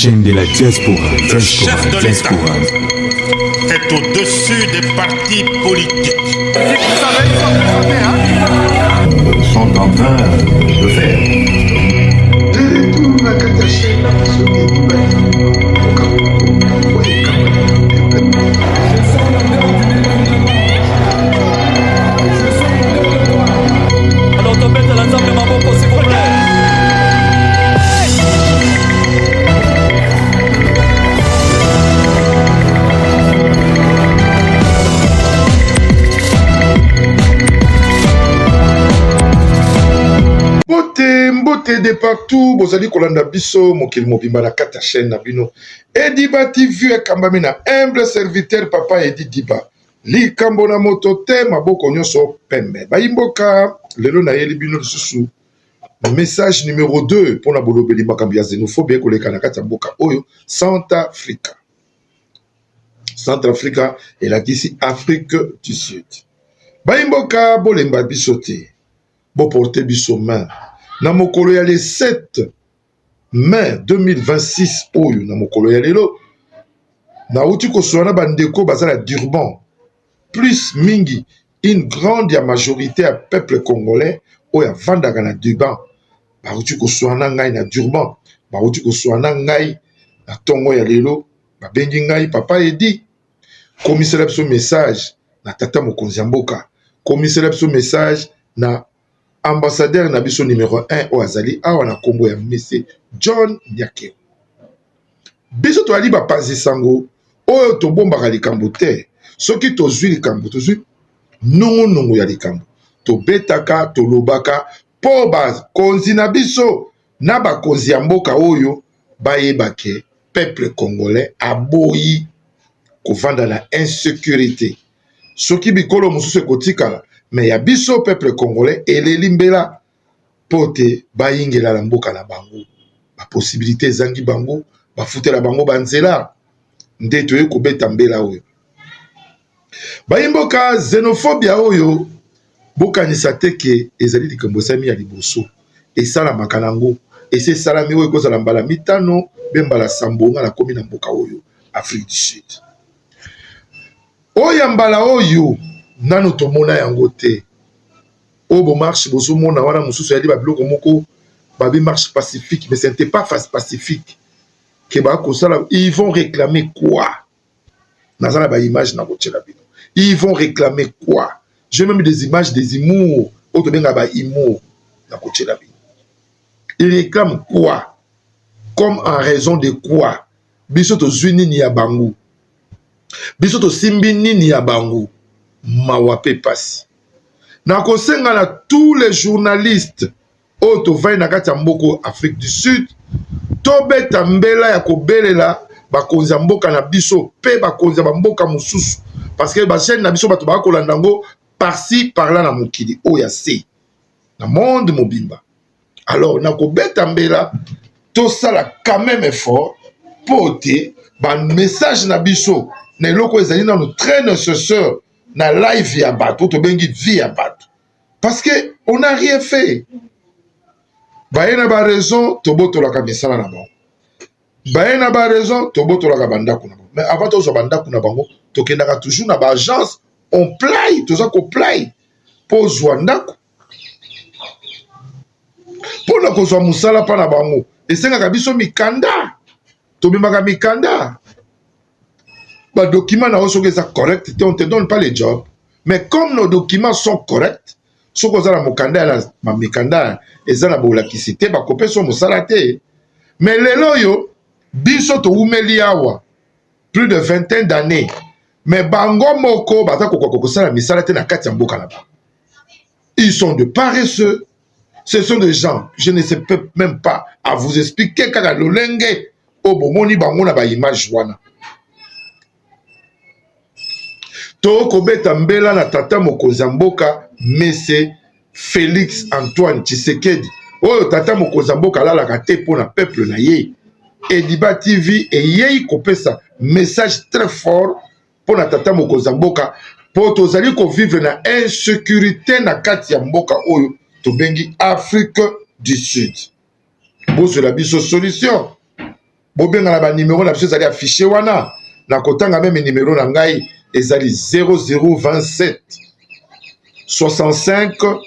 chaîne de la diaspora. Le chef de l'État est au-dessus des partis politiques. Ils sont en train de faire. Alors topete la nzambe maboko s'il vous plaît. Mbote de partout, bozali kolanda biso mokili mobimba na kata chaîne na bino. Ediba TV ekambami na humble serviteur papa Edi Diba. Likambo na moto te maboko nyonso pembe. Bayimboka lelo na yeli bino lisusu. Message numéro 2 pour na bolobeli makambi ya xénophobie koleka na kata mboka oyo Centrafrica. Centrafrica elakisi Afrique du Sud. Bayimboka bolemba biso te. Bo porter biso main. Na mokolo ya le 7 mai 2026 oyo na mokolo ya lelo na uti koswana bandeko bazala Durban plus mingi une grande ya majorité ya peuple congolais oyo avandaka na Durban bauti koswana ngai na Durban bauti koswana ngai na tongo ya lelo babengi ngai papa Edi komisela biso message na tata mokonzi ya mboka komisela biso message na ambassadeur na biso numéro 1 o azali awa na kombo ya monsieur John Nyake. Biso to ali ba panzi sango oyo to bombaka likambo te. Soki to zwi likambo to zwi nongo ya likambo. To betaka to lobaka po ba konzi na biso na ba konzi ya mboka oyo bayebake peuple congolais aboyi kovanda na insécurité. Soki bikolo mosusu ekotikala mais ya biso peuple congolais eleli mbela pote bayingela na mboka na bango ba possibilité zangi bango bafutela bango banzela nde toye kobeta mbela oyo bayimboka xénophobia oyo bokanisa teke ezali likambo esami ya liboso esalamaka nango esalami oyo ekozala mbala mitano be mbala sambonga na komi na mboka oyo Afrique du Sud oyo mbala oyo nano tomona yango te obo marche bozomona wana mosusu yali babiloko moko babi marche pacifique mais ce n'était pas face pacifique que bakosala ils vont réclamer quoi nazala ba image na kotiela bino ils vont réclamer quoi j'ai même des images des humours auto benga ba humour na kotiela bino ils réclament quoi comme en raison de quoi biso to zwini ni ya bango biso to simbi nini ya bango mawape pasi na kosenga na tous les journalistes oyo tovai na kati ya mboko Afrique du Sud tobeta mbela ya kobelela bakonzi ya mboka na biso pe bakonzi ya bamboka mosusu parce que bachaîne na biso bato bakolanda yango par-ci par-là na mokili oyo ya se na monde mobimba alors na kobeta mbela tosala quand même effort po te bamessage na biso na eloko ezali nano très nécessaire na live ya bato to bengi vie ya bato parce que on n'a rien fait baye na ba raison to botolaka misala na bango baye na ba raison to botolaka bandako na bango mais avant tozwa bandako na bango tokendaka toujours na ba agence on play toza ko play po zwa ndako po na kozwa musala pa na bango esengaka biso mikanda tobimaka mikanda les documents sont corrects, on ne te donne pas les jobs. Mais comme nos documents sont corrects, ce qu'on a la mokanda, ma mikanda, et ça la bolakisité, ba kopé son mosalate. Mais les loyo, biso to umeliawa, plus de 20 d'années. Mais bango moko, bata koko sala misalate na kati mboka là-bas. Ils sont de paresseux. Ce sont des gens, je ne sais même pas à vous expliquer kaka lolenge, obomoni bango na ba image wana. Toko beta mbela na tata mokonzi mboka Mese Félix Antoine Tshisekedi. Oyo tata mokonzi mboka lalaka te pona peuple na ye. Ediba TV eyei kopesa message très fort pona tata mokonzi mboka po tozali ko vivre na insécurité na kati ya mboka oyo tobengi Afrique du Sud. Bozo la biso solution. bobenga na numéro na biso ezali affiché wana na kotanga même numéro na ngai ezali 0027 65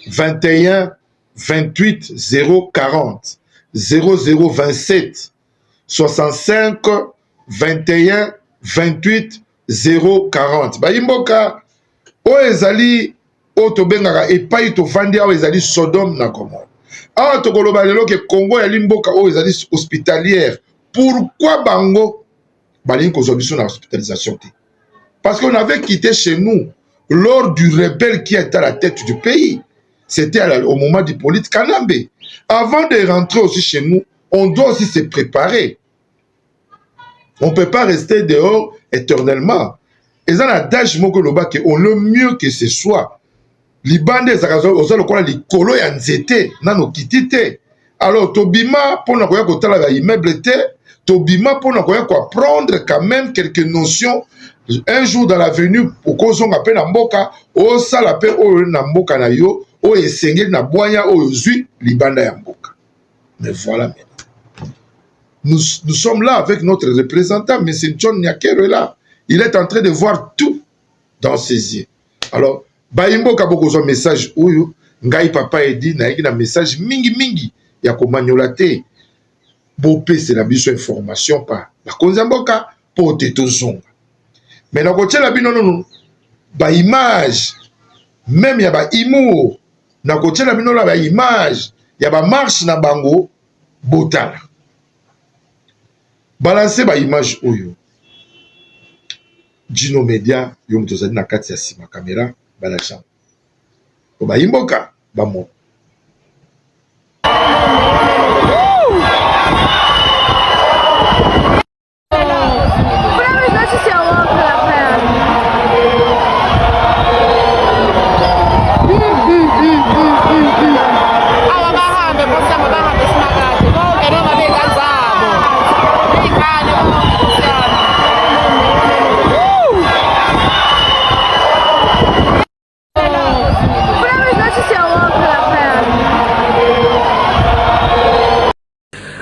21 28 040 0027 65 21 28 040 bayimboka oyo ezali oyo tobengaka epai tovandi awa ezali Sodome na Gomorrhe. Awa tokoloba lelo ke Congo yali mboka oyo ezali hospitalière. Pourquoi bango balingi kozwa biso na hospitalisation te? Parce qu'on avait quitté chez nous lors du rebelle qui était à la tête du pays. C'était au moment du politique Kanambe. Avant de rentrer aussi chez nous, on doit aussi se préparer. On ne peut pas rester dehors éternellement. Et ça, l'adage moko loba que on le mieux que ce soit. Libande ezakazo ozalo kola likolo ya nzete nano kitite. Alors tobima pona koya kotala ba immeuble te, tobima pona koya ko apprendre quand même quelques notions. Un jour dans l'avenue okozonga pe na mboka o sala pe o na mboka na yo o esengeli na boya o zui libanda ya mboka. Mais voilà maintenant. Nous sommes là avec notre représentant, M. John Nyakero est là. Il est en train de voir tout dans ses yeux. Alors, Bayimbo Kaboko son message ou Ngai Papa Edi na un message mingi ya komanyolate. Bopé c'est la biso information pas. La konzamboka pour tetozonga. Mais na kotia la bino non ba image même ya ba humour na kotia la bino la ba image ya ba marche na bango botala. Balancer ba image oyo. Dino Media yo mutozali na kati ya sima caméra balachan. Ba imboka ba mo.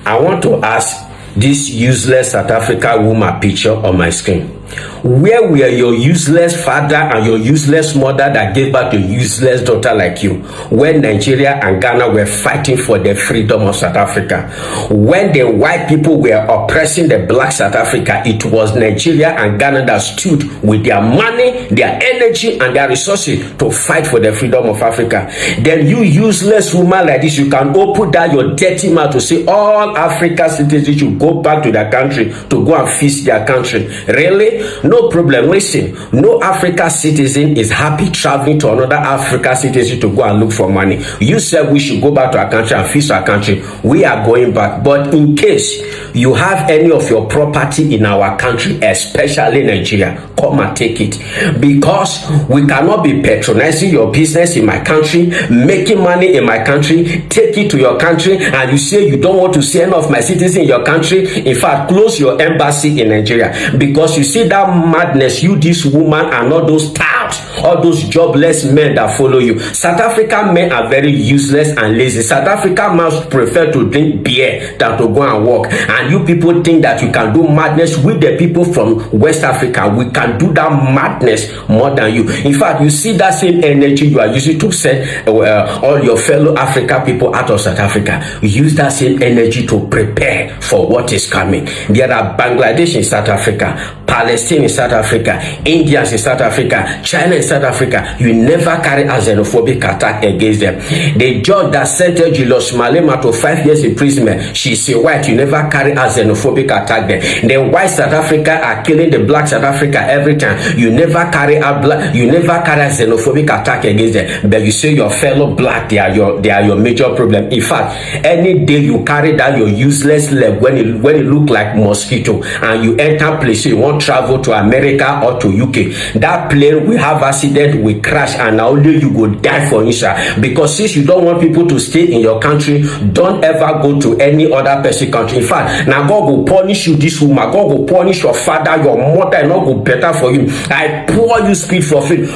I want to ask this useless South Africa woman picture on my screen. Where were your useless father and your useless mother that gave birth to a useless daughter like you when Nigeria and Ghana were fighting for the freedom of South Africa? When the white people were oppressing the black South Africa, it was Nigeria and Ghana that stood with their money, their energy, and their resources to fight for the freedom of Africa. Then you useless woman like this, you can open down your dirty mouth to say all African citizens should go back to their country to go and feast their country. Really? No problem. Listen, no African citizen is happy traveling to another African citizen to go and look for money. You said we should go back to our country and feast our country. We are going back. But in case you have any of your property in our country, especially Nigeria, come and take it. Because we cannot be patronizing your business in my country, making money in my country, take it to your country, and you say you don't want to see any of my citizens in your country. In fact, close your embassy in Nigeria. Because you see that madness, you, this woman, and all those touts, all those jobless men that follow you. South African men are very useless and lazy. South African men prefer to drink beer than to go and work. And you people think that you can do madness with the people from West Africa. We can do that madness more than you. In fact, you see that same energy you are using to send all your fellow African people out of South Africa. Use that same energy to prepare for what is coming. There are Bangladesh in South Africa, Palestine in South Africa, Indians in South Africa, China in South Africa. You never carry a xenophobic attack against them. The judge that sentenced Julius Malema to 5 years imprisonment, she's a white. You never carry a xenophobic attack there. The white South Africa are killing the black South Africa every time. You never carry a xenophobic attack against them. But you say your fellow black, they are your major problem. In fact, any day you carry down your useless leg when it look like mosquito and you enter place, you want travel to America or to UK, that plane will have accident, will crash, and only you go die for inside. Because since you don't want people to stay in your country, don't ever go to any other person country. In fact, now God will punish you, this woman. God will punish your father, your mother, and not go better for you. I pour you spirit for free.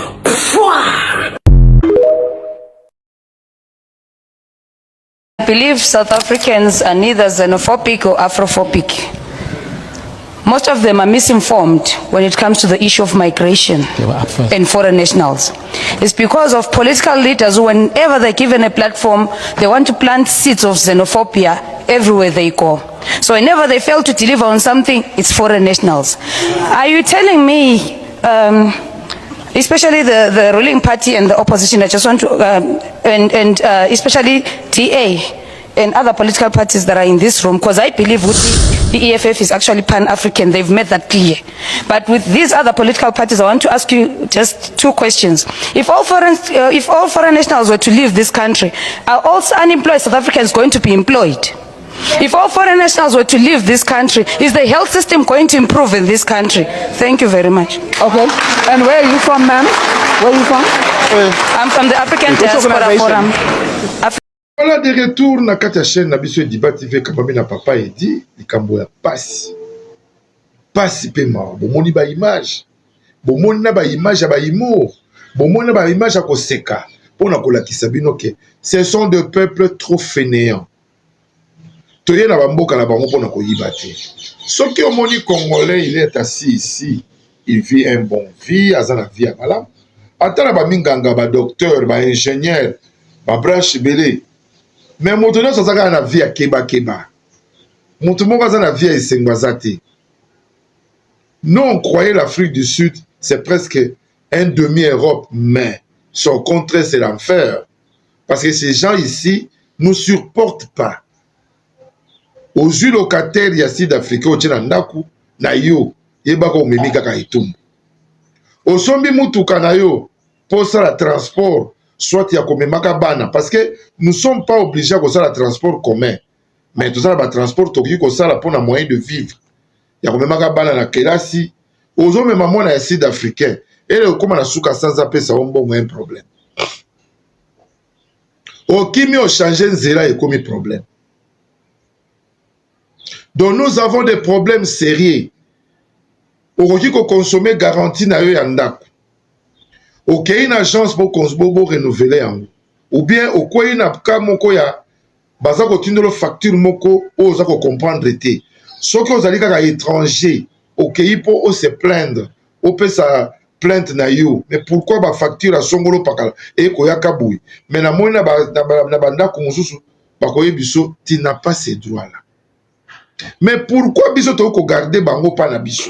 believe South Africans are neither xenophobic or Afrophobic. Most of them are misinformed when it comes to the issue of migration and foreign nationals. It's because of political leaders who, whenever they're given a platform, they want to plant seeds of xenophobia everywhere they go. So whenever they fail to deliver on something, it's foreign nationals. Are you telling me, especially the ruling party and the opposition, I just want to, especially DA, and other political parties that are in this room, because I believe the EFF is actually pan-African. They've made that clear. But with these other political parties, I want to ask you just two questions. If all foreign nationals were to leave this country, are also unemployed South Africans going to be employed? If all foreign nationals were to leave this country, is the health system going to improve in this country? Thank you very much. Okay. And where are you from, ma'am? Where are you from? I'm from the African Diaspora Forum. Voilà de retour na kati ya chaîne na biso Diba TV kabami na papa edi likambo ya pasi. Pasi pe mort. Bomoni ba image. Bomoni na ba image ya ba imo. Bomoni na ba image ya koseka. Pona kolakisa bino ke ce sont des peuples trop fainéants. Toye na bamboka na bango pona koyiba te. Soki omoni congolais il est assis ici, il vit un bon vie, azana vie ya malamu. Ata na ba minganga ba docteur, ba ingénieur, ba branche belé. Mais moto nyonso azaka na vie ya keba-keba. Moto moko aza na vie ya esengwaza te. Nous, on croyait l'Afrique du Sud, c'est presque un demi-Europe, mais son contraire, c'est l'enfer. Parce que ces gens ici ne nous supportent pas. Aux yeux locataires, il y a Sud-Africains, au Tchénandaku, na yo, yebaka omemi kaka etumbu. Au sombi mutuka na yo, pour ça le transport, soit il y a comme bana, parce que nous ne sommes pas obligés à faire le transport commun. Mais tout ça, le transport, il y a pour un moyen de vivre. Il y a comme bana na kelasi, aux hommes, maman, na Sud-Africain. Et le comme na souka sans appeler ça, on a un problème. Au kimi au changé zéra et comme un problème. Donc nous avons des problèmes sérieux. Au qui consommer garantie na yo yandaku. Ok, une agence pour renouveler en ou bien au quoi il n'a pas moko ya baza ko tindolo facture moko oza ko comprendre te ce que vous allez à étranger ok pour se plaindre au peut sa plainte na yo mais pourquoi ba facture à songolo pakala et ko ya kabui mais na mona na banda ko mususu ba ko yebiso tu n'as pas ces droits là mais pourquoi biso to ko garder bango pa na biso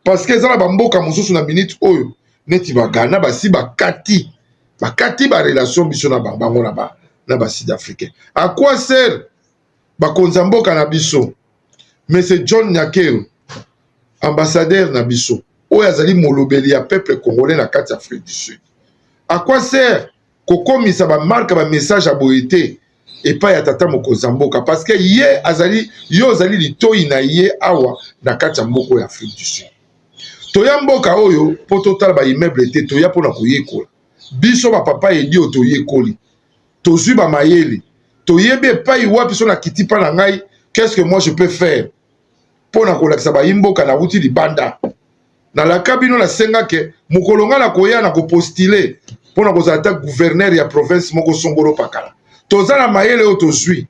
parce que za ba mboka mususu na minute oyo neti bagana basi bakati ba relation biso na bango na ba sud-africain. À quoi sert bakonza mboka na biso? Monsieur John Nyakero, ambassadeur na biso, oyo azali molobeli ya peuple congolais na kati Afrique du Sud. À quoi sert kokomisa ba marque ba message à boyete et pas ya tata mokonza mboka parce que ye azali yo azali litoi na ye awa na kati ya mboko ya Afrique du Sud. Toya mboka oyo po total ba immeuble te toya pona koyekola biso ba papa edi o toyekoli tozui ba mayele toyebe pa iwapi so na kiti pa na ngai qu'est-ce que moi je peux faire pona kolakisa ba imboka na wuti libanda na la kabino na senga ke mukolonga na koya na ko postuler pona kozata gouverneur ya province moko songolo pakala tozala mayele o tozui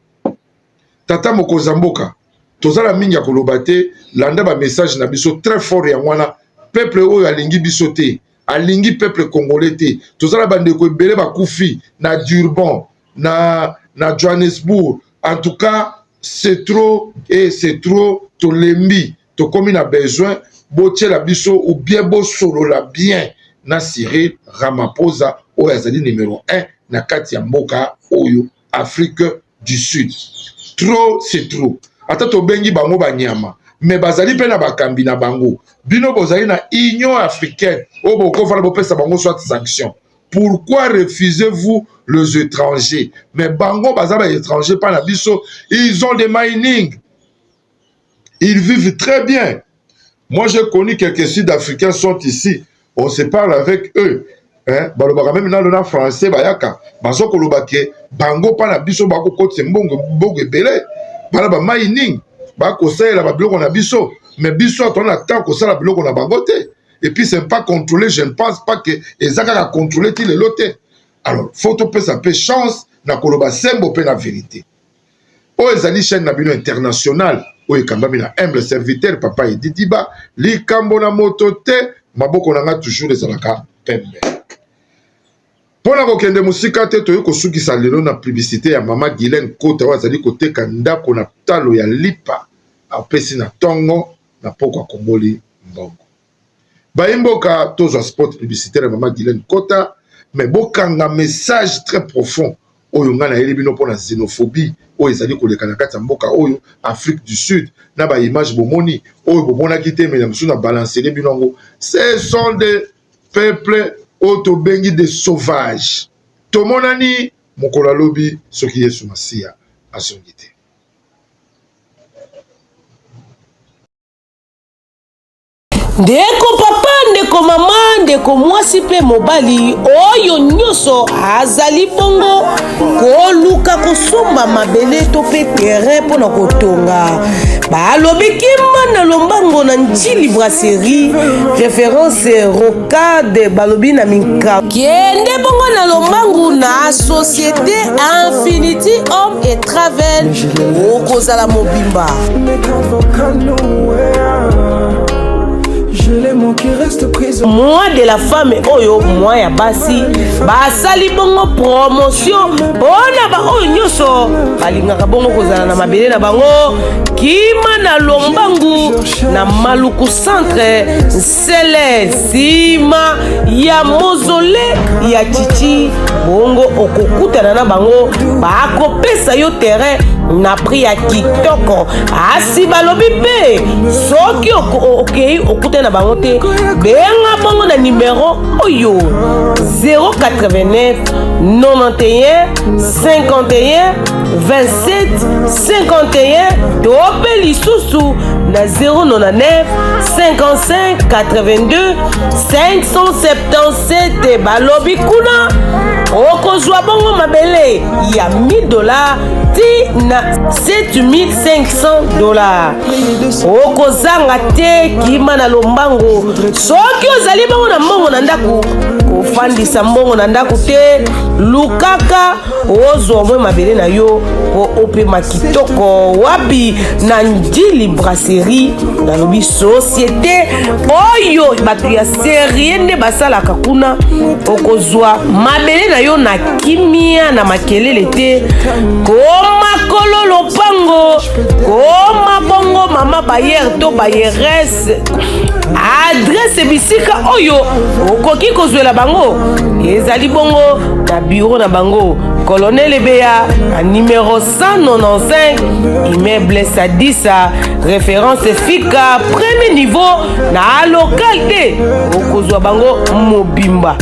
tata mokonza mboka tozala mingi ya koloba te landa ba message na biso très fort ya mwana peuple oyo alingi biso te alingi peuple congolais te tozala bandeko ebele bakufi na Durban na Johannesburg en tout cas c'est trop et c'est trop tolembi tokomi na besoin botiela biso ou bien bosolola bien na Cyril Ramaphosa oyo azali numéro 1 na kati ya mboka oyo Afrique du Sud. Trop c'est trop. Ata tobengi bango banyama mais bazali pe na bakambi na bango bino bozali na Union africaine o boko fala bopesa bango soit sanction. Pourquoi refusez-vous les étrangers? Mais bango bazaba étrangers pas na biso, ils ont des mining, ils vivent très bien. Moi j'ai connu quelques Sud-Africains sont ici, on se parle avec eux hein balobaka même na lona français bayaka baso kolobake bango pa na biso bako kote mbongo ebele bana ba mining bako sala ba biloko na biso mais biso on attend ko sala biloko na bango te et puis c'est pas contrôlé je ne pense pas que ezaka ka contrôler ti le loté alors faut to pe ça pe chance na koloba sembo pe na vérité. O ezali chaîne na bino international o ekambami na humble serviteur papa Edidiba likambo na moto te maboko na nga toujours ezalaka pembe. Pona kokende musika te toyo kosukisa lelo na publicité ya mama Guylaine Kota wazali koteka ndako na talo ya lipa apesi na tongo na poko komboli mbongo. Baimboka tozwa spot publicitaire ya mama Guylaine Kota mais bokanga message très profond oyo nga na yeli bino pona xénophobie oyo ezali koleka na kati ya mboka oyo Afrique du Sud na ba image bomoni oyo bomonaki te mais na musu na balancer bino ngo ce sont des peuples oto bengi des sauvages. Tomonani mokola lobi soki Yesu Masia asongi te. Ndeko papa, ndeko mama, ndeko mwasi pe mobali oyo nyonso azali bongo koluka kosomba mabele to pe terrain pona kotonga balobi kima na lombango na Njili Brasserie référence rocade balobi na minka kende bongo na lombango na société Infinity Home et Travel okozala mobimba. Moi de la femme oyo moi ya basi basali bongo promotion bona ba oyo nyoso balingaka bongo kozala na mabele na bango kima na lombangu na Maluku centre sele sima ya mozole ya chichi bongo okokutana na bango bakopesa yo terrain na prix ya kitoko asi balobi pe soki okei okutana bango te benga bongo na numéro oyo 089 91 51 27 51 tope lisusu na 099 55 82 577 balobi kuna okozwa bongo mabele ya $1000 ti na $7500 okozanga te kima na lombango soki ozali bongo na mbongo na ndako kofandisa mbongo na ndako te lukaka ozwa mwe mabele na yo po opema kitoko wapi na Njili Brasserie nalobi société oyo bato ya serie nde basalaka kuna okozwa mabele na yo na kimia na makelele te koma kololo pango koma bongo mama bayer to bayerese adresse bisika oyo okoki kozwela bango ezali bongo na bureau na bango Colonel Ebeya à numéro 195 immeuble Sadisa référence Fika premier niveau na localité okozwa bango mobimba.